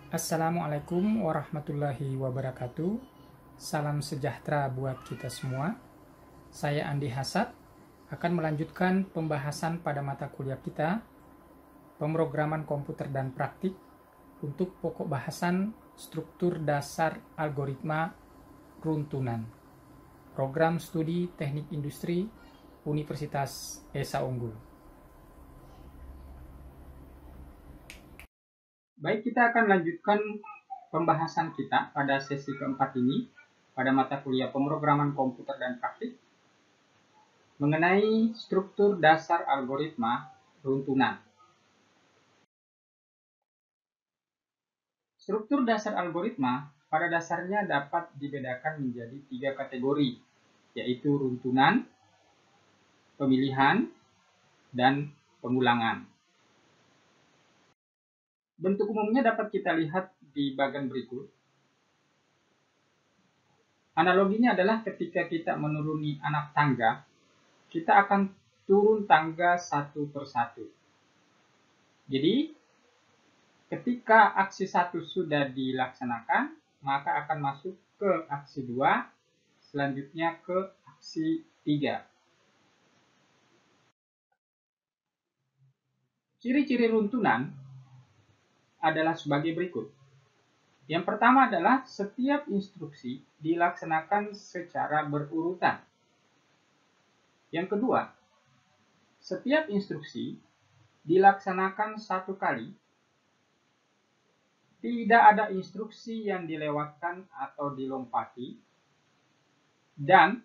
Assalamualaikum warahmatullahi wabarakatuh. Salam sejahtera buat kita semua. Saya Andi Hasad akan melanjutkan pembahasan pada mata kuliah kita, pemrograman komputer dan praktik untuk pokok bahasan struktur dasar algoritma runtunan. Program Studi Teknik Industri Universitas Esa Unggul. Baik, kita akan lanjutkan pembahasan kita pada sesi keempat ini pada mata kuliah pemrograman komputer dan praktik mengenai struktur dasar algoritma runtunan. Struktur dasar algoritma pada dasarnya dapat dibedakan menjadi 3 kategori, yaitu runtunan, pemilihan, dan pengulangan. Bentuk umumnya dapat kita lihat di bagian berikut. Analoginya adalah ketika kita menuruni anak tangga, kita akan turun tangga satu persatu. Jadi, ketika aksi 1 sudah dilaksanakan, maka akan masuk ke aksi 2, selanjutnya ke aksi 3. Ciri-ciri runtunan adalah sebagai berikut. Yang pertama adalah setiap instruksi dilaksanakan secara berurutan. Yang kedua, setiap instruksi dilaksanakan satu kali. Tidak ada instruksi yang dilewatkan atau dilompati. Dan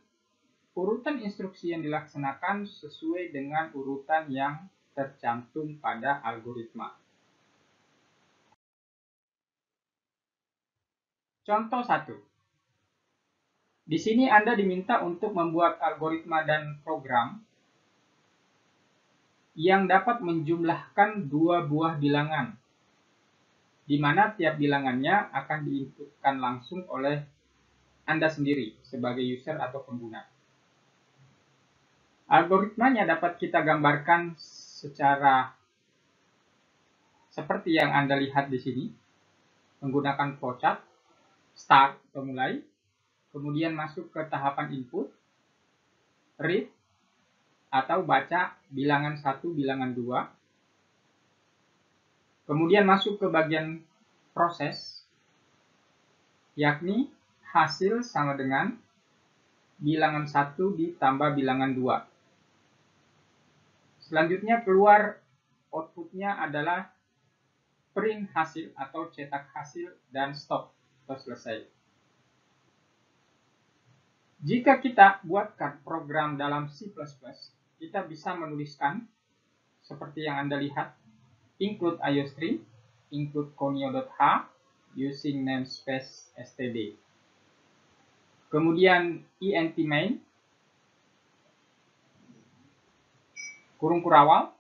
urutan instruksi yang dilaksanakan sesuai dengan urutan yang tercantum pada algoritma. Contoh 1. Di sini Anda diminta untuk membuat algoritma dan program yang dapat menjumlahkan 2 buah bilangan, di mana tiap bilangannya akan diinputkan langsung oleh Anda sendiri sebagai user atau pengguna. Algoritmanya dapat kita gambarkan secara seperti yang Anda lihat di sini, menggunakan flowchart. Start atau mulai, kemudian masuk ke tahapan input, read atau baca bilangan 1, bilangan 2, kemudian masuk ke bagian proses, yakni hasil sama dengan bilangan 1 ditambah bilangan 2. Selanjutnya keluar outputnya adalah print hasil atau cetak hasil dan stop atau selesai. Jika kita buatkan program dalam C++, kita bisa menuliskan seperti yang Anda lihat, include iostream, include conio.h, using namespace std. Kemudian int main, kurung kurawal,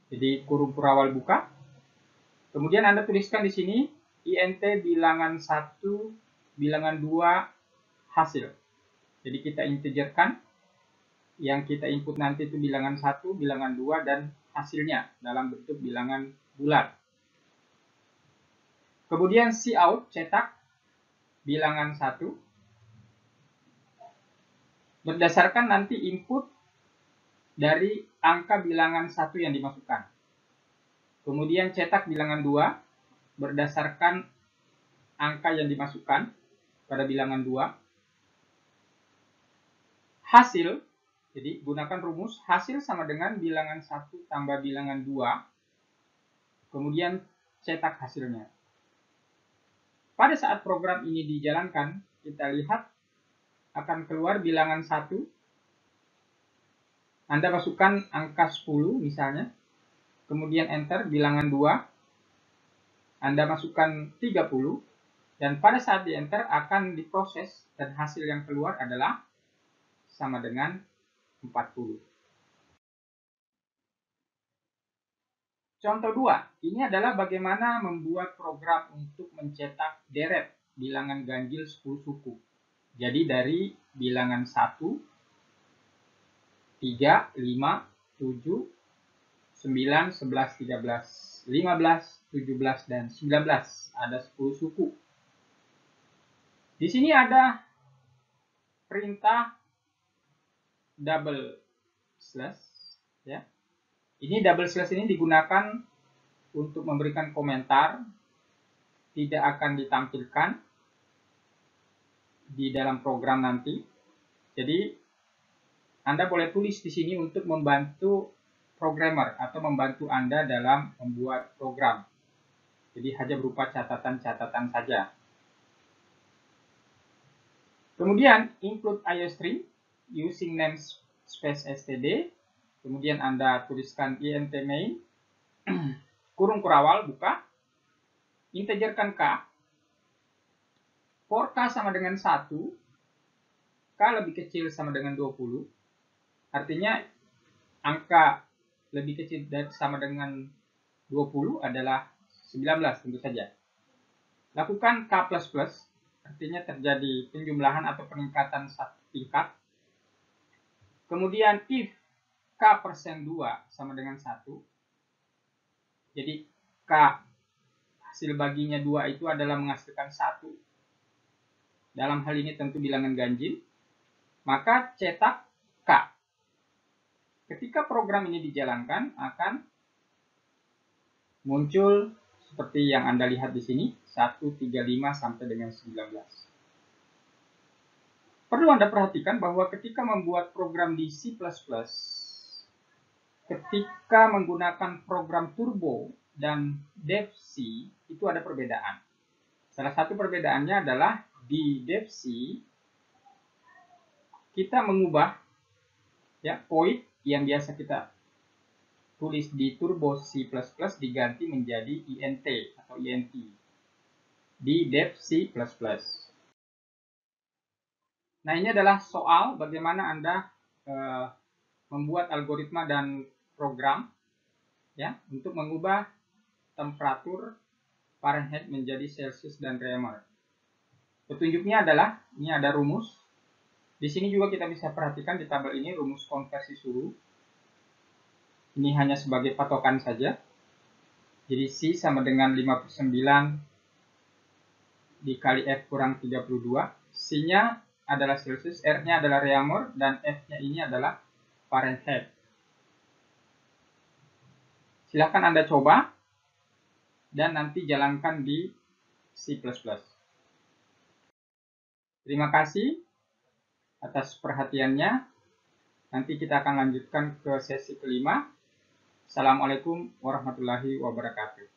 jadi kurung kurawal buka. Kemudian Anda tuliskan di sini int bilangan 1, bilangan 2, hasil. Jadi kita integerkan, yang kita input nanti itu bilangan 1, bilangan 2, dan hasilnya dalam bentuk bilangan bulat. Kemudian cout, cetak bilangan 1, berdasarkan nanti input dari angka bilangan 1 yang dimasukkan. Kemudian cetak bilangan 2, berdasarkan angka yang dimasukkan pada bilangan 2. Hasil, jadi gunakan rumus hasil sama dengan bilangan 1 tambah bilangan 2, kemudian cetak hasilnya. Pada saat program ini dijalankan, kita lihat akan keluar bilangan 1. Anda masukkan angka 10 misalnya, kemudian enter bilangan 2. Anda masukkan 30, dan pada saat di enter akan diproses dan hasil yang keluar adalah sama dengan 40. Contoh 2, ini adalah bagaimana membuat program untuk mencetak deret bilangan ganjil 10 suku. Jadi dari bilangan 1, 3, 5, 7, 9, 11, 13, 15, 17, dan 19. Ada 10 suku. Di sini ada perintah double slash, ya. Ini double slash ini digunakan untuk memberikan komentar, tidak akan ditampilkan di dalam program nanti. Jadi Anda boleh tulis di sini untuk membantu programmer atau membantu Anda dalam membuat program. Jadi hanya berupa catatan-catatan saja. Kemudian include IOString using namespace std. Kemudian Anda tuliskan int main kurung kurawal buka, integerkan k, for k sama dengan 1, k lebih kecil sama dengan 20, artinya angka lebih kecil sama dengan 20 adalah 19 tentu saja. Lakukan k++, artinya terjadi penjumlahan atau peningkatan satu tingkat. Kemudian if k% 2 sama dengan 1, jadi k hasil baginya 2 itu adalah menghasilkan 1. Dalam hal ini tentu bilangan ganjil. Maka cetak k. Ketika program ini dijalankan akan muncul seperti yang Anda lihat di sini, 135 sampai dengan 19. Perlu Anda perhatikan bahwa ketika membuat program di C++, ketika menggunakan program turbo dan dev C, itu ada perbedaan. Salah satu perbedaannya adalah di dev C, kita mengubah ya void yang biasa kita tulis di turbo C++ diganti menjadi int atau int di dev C++. Nah, ini adalah soal bagaimana Anda membuat algoritma dan program ya untuk mengubah temperatur Fahrenheit menjadi Celsius dan Reaumur. Petunjuknya adalah ini ada rumus. Di sini juga kita bisa perhatikan di tabel ini rumus konversi suhu. Ini hanya sebagai patokan saja. Jadi C sama dengan 59 dikali F kurang 32. C-nya adalah Celsius, R-nya adalah Reaumur, dan F-nya ini adalah Fahrenheit. Silahkan Anda coba dan nanti jalankan di C++. Terima kasih atas perhatiannya. Nanti kita akan lanjutkan ke sesi kelima. Assalamualaikum warahmatullahi wabarakatuh.